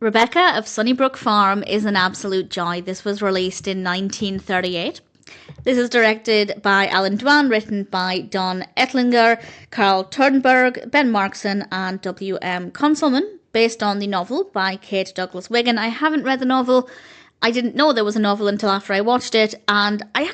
Rebecca of Sunnybrook Farm is an absolute joy. This was released in 1938. This is directed by Alan Dwan, written by Don Ettlinger, Carl Turnberg, Ben Markson and W.M. Conselman, based on the novel by Kate Douglas Wiggin. I haven't read the novel. I didn't know there was a novel until after I watched it, and I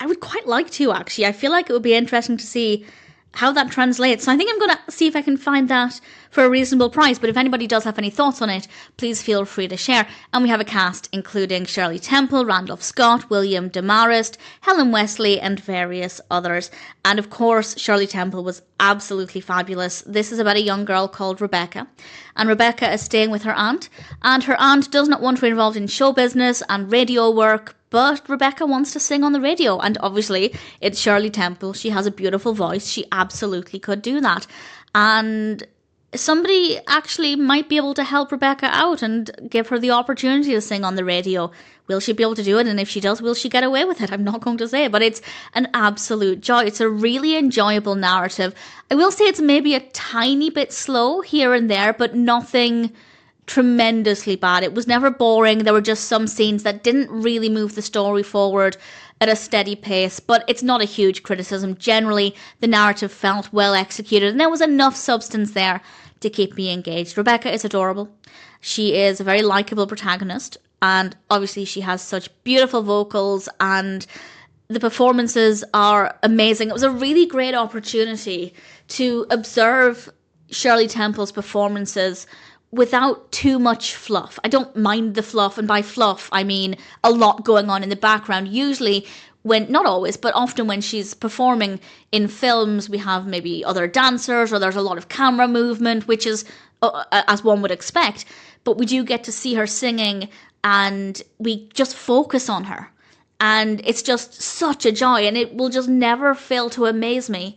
would quite like to, actually. I feel like it would be interesting to see how that translates. So I think I'm going to see if I can find that for a reasonable price. But if anybody does have any thoughts on it, please feel free to share. And we have a cast including Shirley Temple, Randolph Scott, William Demarest, Helen Westley, and various others. And of course, Shirley Temple was absolutely fabulous. This is about a young girl called Rebecca. And Rebecca is staying with her aunt. And her aunt does not want her involved in show business and radio work, but Rebecca wants to sing on the radio, and obviously it's Shirley Temple. She has a beautiful voice. She absolutely could do that. And somebody actually might be able to help Rebecca out and give her the opportunity to sing on the radio. Will she be able to do it? And if she does, will she get away with it? I'm not going to say, but it's an absolute joy. It's a really enjoyable narrative. I will say it's maybe a tiny bit slow here and there, but nothing tremendously bad. It was never boring. There were just some scenes that didn't really move the story forward at a steady pace, but it's not a huge criticism. Generally, the narrative felt well executed and there was enough substance there to keep me engaged. Rebecca is adorable. She is a very likeable protagonist, and obviously she has such beautiful vocals and the performances are amazing. It was a really great opportunity to observe Shirley Temple's performances without too much fluff. I don't mind the fluff, and by fluff I mean a lot going on in the background. Usually when, not always, but often when she's performing in films, we have maybe other dancers or there's a lot of camera movement, which is as one would expect, but we do get to see her singing and we just focus on her, and it's just such a joy, and it will just never fail to amaze me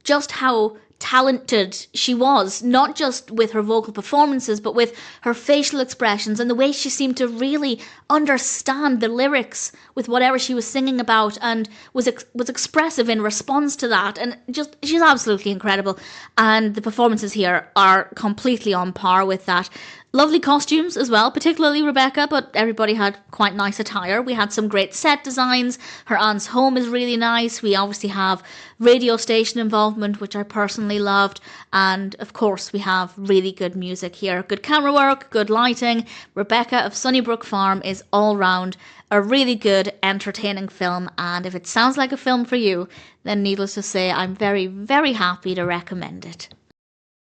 just how talented she was, not just with her vocal performances, but with her facial expressions and the way she seemed to really understand the lyrics with whatever she was singing about, and was expressive in response to that. And just, she's absolutely incredible. And the performances here are completely on par with that. Lovely costumes as well, particularly Rebecca, but everybody had quite nice attire. We had some great set designs. Her aunt's home is really nice. We obviously have radio station involvement, which I personally loved. And of course, we have really good music here. Good camera work, good lighting. Rebecca of Sunnybrook Farm is all round a really good, entertaining film. And if it sounds like a film for you, then needless to say, I'm very, very happy to recommend it.